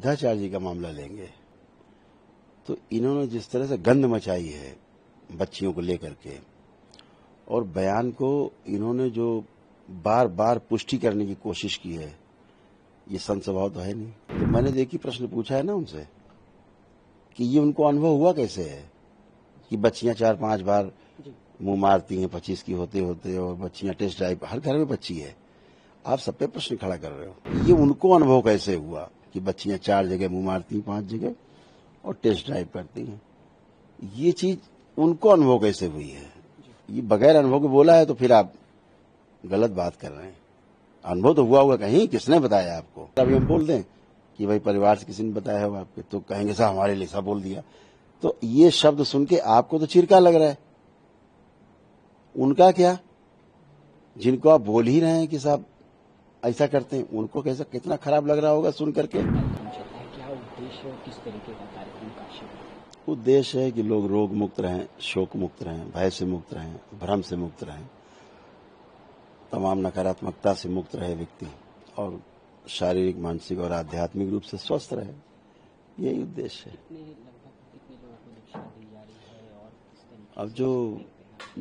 अनिरुद्धाचार्य जी का मामला लेंगे तो इन्होंने जिस तरह से गंध मचाई है बच्चियों को लेकर के, और बयान को इन्होंने जो बार बार पुष्टि करने की कोशिश की है, ये संत स्वभाव तो है नहीं। तो मैंने देखी प्रश्न पूछा है ना उनसे कि ये उनको अनुभव हुआ कैसे है कि बच्चियां 4-5 बार मुंह मारती हैं 25 की होते होते, और बच्चियां टेस्ट ड्राइव, हर घर में बच्ची है। आप सब पे प्रश्न खड़ा कर रहे हो, ये उनको अनुभव कैसे हुआ कि बच्चियां 4 जगह मुंह मारती हैं, 5 जगह, और टेस्ट ड्राइव करती हैं। ये चीज उनको अनुभव कैसे हुई है? ये बगैर अनुभव के बोला है तो फिर आप गलत बात कर रहे हैं। अनुभव तो हुआ होगा कहीं, किसने बताया आपको? अभी हम बोल दें कि भाई परिवार से किसी ने बताया हो आपके, तो कहेंगे साहब हमारे लिए सब बोल दिया। तो ये शब्द सुन के आपको तो चिरका लग रहा है, उनका क्या? जिनको आप बोल ही रहे हैं कि साहब ऐसा करते हैं, उनको कैसा, कितना खराब लग रहा होगा सुन करके। क्या उद्देश्य और किस तरीके का कार्यक्रम का शिविर? उद्देश्य है कि लोग रोग मुक्त रहें, शोक मुक्त रहें, भय से मुक्त रहें, भ्रम से मुक्त रहें, तमाम नकारात्मकता से मुक्त रहे व्यक्ति, और शारीरिक, मानसिक और आध्यात्मिक रूप से स्वस्थ रहे। यही उद्देश्य है। कितने लोगों को दीक्षा दी जा रही है और किस तरीके अब से?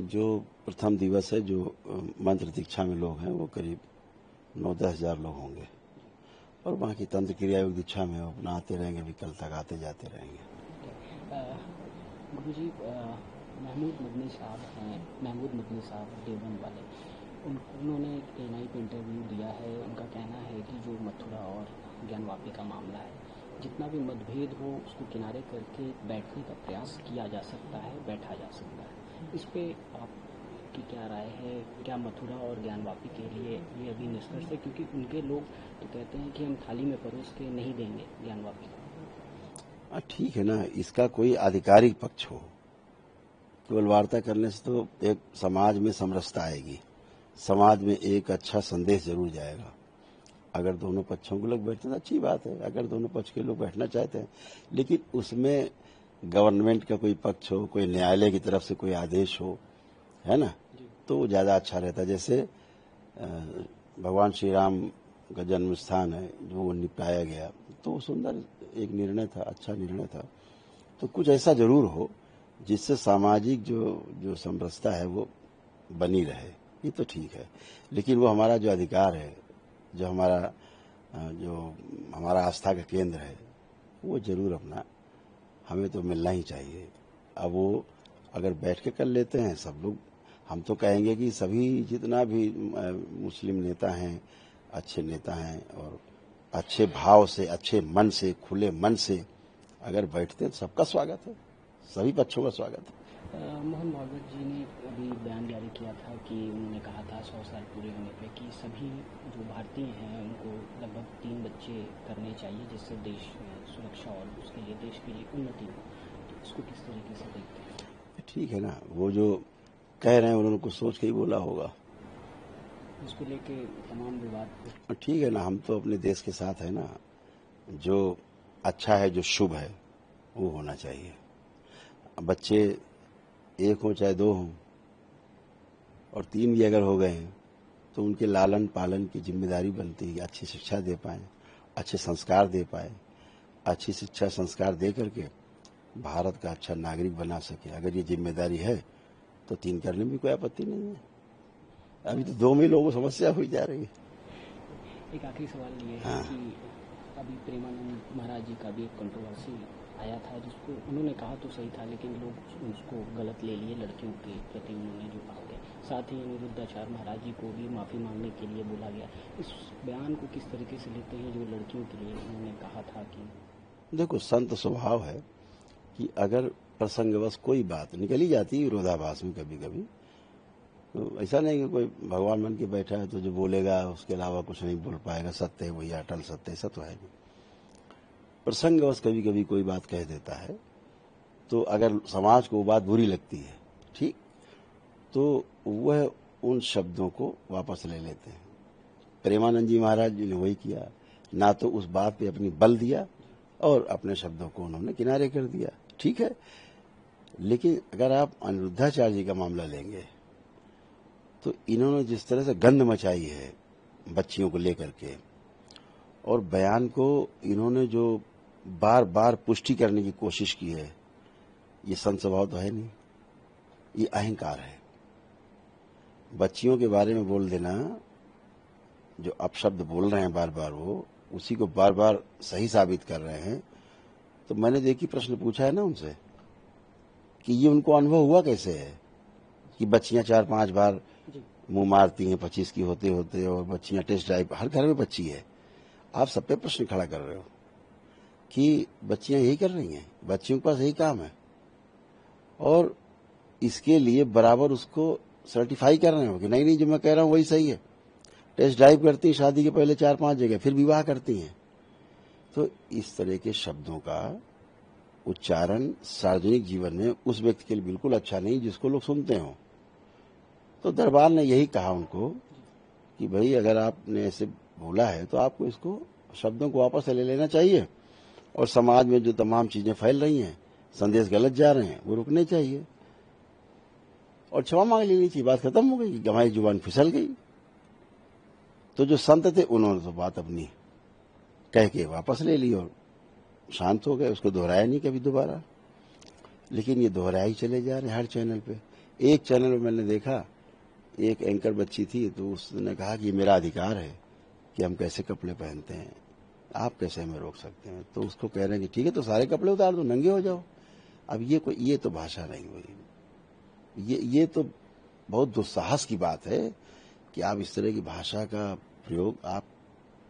जो प्रथम दिवस है, जो मंत्र दीक्षा में लोग हैं, वो करीब 9-10 हजार लोग होंगे, और वहाँ की तंत्र क्रिया योग दीक्षा में अपना आते रहेंगे, भी कल तक आते जाते रहेंगे। गुरुजी, महमूद मदनी साहब देवबंद वाले, उन्होंने एक एएनआई पे इंटरव्यू दिया है। उनका कहना है कि जो मथुरा और ज्ञानवापी का मामला है, जितना भी मतभेद हो उसको किनारे करके बैठने का प्रयास किया जा सकता है, बैठा जा सकता है। इस पे आपकी क्या राय है? क्या मथुरा और ज्ञानवापी के लिए ये अभी निष्कर्ष है? क्योंकि उनके लोग तो कहते हैं कि हम थाली में परोस के नहीं देंगे ज्ञानवापी को। ठीक है ना, इसका कोई आधिकारिक पक्ष हो, केवल वार्ता करने से तो एक समाज में समरसता आएगी, समाज में एक अच्छा संदेश जरूर जाएगा। अगर दोनों पक्षों के लोग बैठते हैं तो अच्छी बात है, अगर दोनों पक्ष के लोग बैठना चाहते हैं, लेकिन उसमें गवर्नमेंट का कोई पक्ष हो, कोई न्यायालय की तरफ से कोई आदेश हो, है ना, तो वो ज्यादा अच्छा रहता है। जैसे भगवान श्री राम का जन्म स्थान है, जो वो निपटाया गया, तो सुंदर एक निर्णय था, अच्छा निर्णय था। तो कुछ ऐसा जरूर हो जिससे सामाजिक जो समरसता है वो बनी रहे, ये तो ठीक है। लेकिन वो हमारा जो अधिकार है, जो हमारा आस्था का केंद्र है, वो जरूर अपना हमें तो मिलना ही चाहिए। अब वो अगर बैठ के कर लेते हैं सब लोग, हम तो कहेंगे कि सभी जितना भी मुस्लिम नेता हैं, अच्छे नेता हैं, और अच्छे भाव से, अच्छे मन से, खुले मन से अगर बैठते हैं तो सबका स्वागत है, सभी पक्षों का स्वागत है। मोहन भागवत जी ने अभी बयान जारी किया था कि उन्होंने कहा था 100 साल पूरे होने पे कि सभी जो भारतीय हैं उनको लगभग 3 बच्चे करने चाहिए, जिससे देश में सुरक्षा और उसके लिए, देश की उन्नति हो। तो इसको किस तरीके से देखते हैं? ठीक है ना, वो जो कह रहे हैं उन्होंने कुछ सोच के ही बोला होगा, इसको लेके तमाम विवाद। ठीक है ना, हम तो अपने देश के साथ है ना, जो अच्छा है, जो शुभ है, वो होना चाहिए। बच्चे 1 हो चाहे 2 हों, और 3 भी अगर हो गए हैं, तो उनके लालन पालन की जिम्मेदारी बनती है, अच्छी शिक्षा दे पाए, अच्छे संस्कार दे पाए, अच्छी शिक्षा संस्कार दे करके भारत का अच्छा नागरिक बना सके। अगर ये जिम्मेदारी है तो 3 करने में भी कोई आपत्ति नहीं है। अभी तो 2 में लोगों को समस्या हुई जा रही है। एक आखिरी सवाल ये है कि अभी प्रेमानंद महाराज जी का भी एक कंट्रोवर्सी आया था, जिसको उन्होंने कहा तो सही था, लेकिन लोग उसको गलत ले लिए, लड़कियों के प्रति उन्होंने जो कहा गया। साथ ही अनिरुद्धाचार्य महाराज जी को भी माफ़ी मांगने के लिए बोला गया। इस बयान को किस तरीके से लेते हैं, जो लड़कियों के लिए उन्होंने कहा था? कि देखो, संत स्वभाव है कि अगर प्रसंगवश कोई बात निकली जाती है विरोधाभास में कभी कभी, तो ऐसा नहीं कि कोई भगवान बन के बैठा है तो जो बोलेगा उसके अलावा कुछ नहीं बोल पाएगा, सत्य है वही अटल सत्य, ऐसा तो है नहीं। प्रसंगवश कभी कभी कोई बात कह देता है, तो अगर समाज को वो बात बुरी लगती है, ठीक, तो वह उन शब्दों को वापस ले लेते हैं। प्रेमानंद जी महाराज जी ने वही किया, ना तो उस बात पे अपनी बल दिया और अपने शब्दों को उन्होंने किनारे कर दिया, ठीक है। लेकिन अगर आप अनिरुद्धाचार्य जी का मामला लेंगे तो इन्होंने जिस तरह से गंध मचाई है बच्चियों को लेकर के, और बयान को इन्होंने जो बार बार पुष्टि करने की कोशिश की है, ये संत स्वभाव तो है नहीं, ये अहंकार है। बच्चियों के बारे में बोल देना, जो अपशब्द बोल रहे हैं बार बार वो उसी को बार बार सही साबित कर रहे हैं। तो मैंने देखी प्रश्न पूछा है ना उनसे कि ये उनको अनुभव हुआ कैसे है कि बच्चियां 4-5 बार मुंह मारती हैं 25 की होते होते, और बच्चियां टेस्ट ड्राइव, हर घर में बच्ची है। आप सब पे प्रश्न खड़ा कर रहे हो कि बच्चियां यही कर रही हैं, बच्चियों के पास यही काम है, और इसके लिए बराबर उसको सर्टिफाई कर रहे हो कि नहीं नहीं जो मैं कह रहा हूं वही सही है। टेस्ट ड्राइव करती हैं शादी के पहले 4-5 जगह, फिर विवाह करती हैं। तो इस तरह के शब्दों का उच्चारण सार्वजनिक जीवन में उस व्यक्ति के लिए बिल्कुल अच्छा नहीं जिसको लोग सुनते हो। तो दरबार ने यही कहा उनको कि भाई अगर आपने ऐसे बोला है तो आपको इसको शब्दों को वापस ले लेना चाहिए, और समाज में जो तमाम चीजें फैल रही हैं, संदेश गलत जा रहे हैं, वो रुकने चाहिए और क्षमा मांग लेनी चाहिए। बात खत्म हो गई, हमारी जुबान फिसल गई। तो जो संत थे उन्होंने तो बात अपनी कह के वापस ले ली और शांत हो गए, उसको दोहराया नहीं कभी दोबारा। लेकिन ये दोहराया ही चले जा रहे हैं हर चैनल पे। एक चैनल पे मैंने देखा, एक एंकर बच्ची थी, तो उसने कहा कि ये मेरा अधिकार है कि हम कैसे कपड़े पहनते हैं, आप कैसे हमें रोक सकते हैं। तो उसको कह रहे हैं कि ठीक है तो सारे कपड़े उतार दो, नंगे हो जाओ। अब ये तो भाषा नहीं हुई, ये तो बहुत दुस्साहस की बात है कि आप इस तरह की भाषा का प्रयोग, आप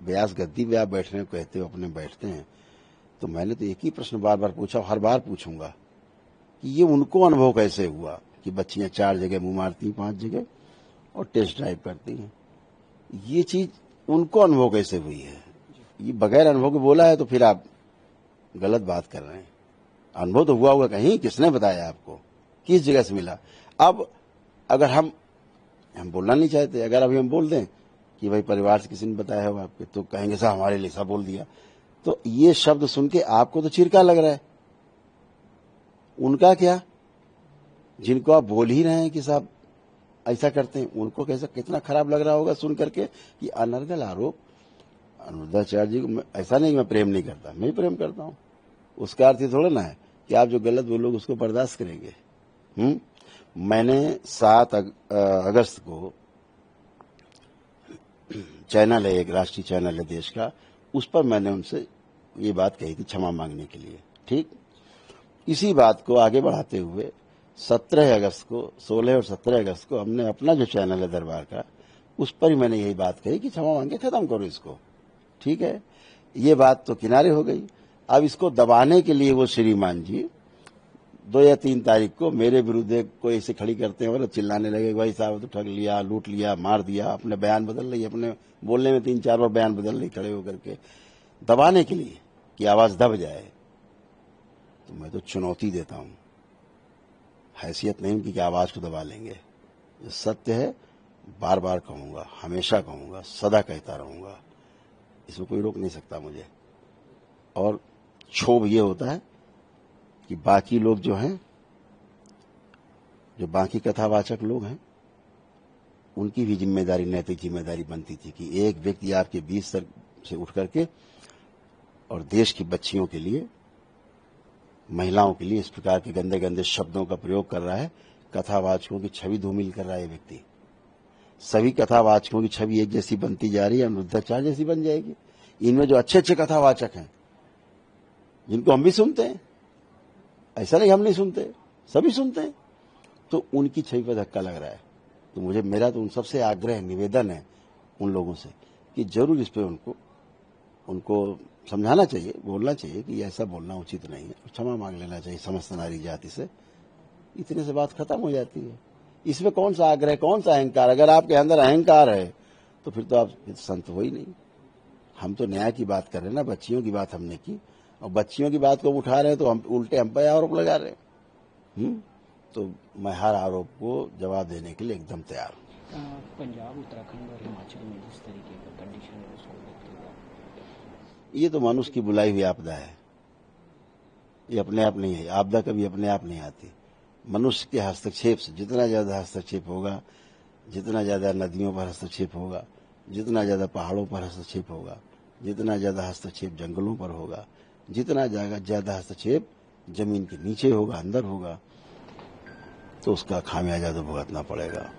व्यास गद्दी पे आप बैठने को कहते हो, अपने बैठते हैं। तो मैंने तो एक ही प्रश्न बार बार पूछा, हर बार पूछूंगा कि ये उनको अनुभव कैसे हुआ कि बच्चियां 4 जगह मुंह मारती, 5 जगह और टेस्ट ड्राइव करती हैं। ये चीज उनको अनुभव कैसे हुई है? ये बगैर अनुभव के बोला है तो फिर आप गलत बात कर रहे हैं। अनुभव तो हुआ होगा कहीं, किसने बताया आपको, किस जगह से मिला? अब अगर हम बोलना नहीं चाहते, अगर अभी हम बोल दें कि भाई परिवार से किसी ने बताया होगा आपके, तो कहेंगे साहब हमारे लिए सब बोल दिया। तो ये शब्द सुन के आपको तो चिरका लग रहा है, उनका क्या? जिनको आप बोल ही रहे हैं कि साहब ऐसा करते हैं, उनको कैसा कितना खराब लग रहा होगा सुन करके कि अनर्गल आरोप अनुरुद्धाचार्य जी को। ऐसा नहीं मैं प्रेम नहीं करता, मैं ही प्रेम करता हूं। उसका अर्थ थोड़ा ना है कि आप जो गलत बोलोगे उसको बर्दाश्त करेंगे। मैंने 7 अगस्त को चैनल है, एक राष्ट्रीय चैनल है देश का, उस पर मैंने उनसे ये बात कही थी क्षमा मांगने के लिए। ठीक इसी बात को आगे बढ़ाते हुए 17 अगस्त को, 16 और 17 अगस्त को हमने अपना जो चैनल है दरबार का, उस पर ही मैंने यही बात कही कि क्षमा मांग के खत्म करो इसको। ठीक है, ये बात तो किनारे हो गई। अब इसको दबाने के लिए वो श्रीमान जी 2 या 3 तारीख को मेरे विरुद्ध कोई ऐसे खड़ी करते हैं और चिल्लाने लगे, भाई साहब तो ठग लिया, लूट लिया, मार दिया, अपने बयान बदल रही, अपने बोलने में 3-4 बार बयान बदल रही खड़े होकर के, दबाने के लिए कि आवाज दब जाए। तो मैं तो चुनौती देता हूं, हैसियत नहीं उनकी कि आवाज को दबा लेंगे। जो सत्य है बार बार कहूंगा, हमेशा कहूंगा, सदा कहता रहूंगा, इसमें कोई रोक नहीं सकता मुझे। और क्षोभ ये होता है कि बाकी लोग जो हैं, जो बाकी कथावाचक लोग हैं, उनकी भी जिम्मेदारी, नैतिक जिम्मेदारी बनती थी कि एक व्यक्ति आपके बीच से उठ करके और देश की बच्चियों के लिए, महिलाओं के लिए इस प्रकार के गंदे गंदे शब्दों का प्रयोग कर रहा है। कथावाचकों की छवि धूमिल कर रहा है ये व्यक्ति। सभी कथावाचकों की छवि एक जैसी बनती जा रही है, अनुरुद्धाचार्य जैसी बन जाएगी। इनमें जो अच्छे अच्छे कथावाचक हैं, जिनको हम भी सुनते हैं, ऐसा नहीं हम नहीं सुनते, सभी सुनते हैं, तो उनकी छवि पर धक्का लग रहा है। तो मेरा तो उन सबसे आग्रह, निवेदन है उन लोगों से कि जरूर इस पे उनको समझाना चाहिए, बोलना चाहिए कि ऐसा बोलना उचित नहीं है, क्षमा मांग लेना चाहिए समस्त नारी जाति से। इतने से बात खत्म हो जाती है। इसमें कौन सा आग्रह, कौन सा अहंकार? अगर आपके अंदर अहंकार है तो फिर तो आप संत हो ही नहीं। हम तो न्याय की बात कर रहे हैं ना, बच्चियों की बात हमने की, और बच्चियों की बात को उठा रहे हैं तो हम उल्टे हम पे आरोप लगा रहे हैं। तो मैं हर आरोप को जवाब देने के लिए एकदम तैयार हूँ। पंजाब, उत्तराखंड और हिमाचल में जिस तरीके का कंडीशन है उसको देखते हुए, ये तो मनुष्य की बुलाई हुई आपदा है, ये अपने आप नहीं है। आपदा कभी अपने आप नहीं आती। मनुष्य के हस्तक्षेप से जितना ज्यादा हस्तक्षेप होगा, जितना ज्यादा नदियों पर हस्तक्षेप होगा, जितना ज्यादा पहाड़ों पर हस्तक्षेप होगा, जितना ज्यादा हस्तक्षेप जंगलों पर होगा, जितना जाएगा ज्यादा हस्तक्षेप जमीन के नीचे होगा, अंदर होगा, तो उसका खामियाजा तो भुगतना पड़ेगा।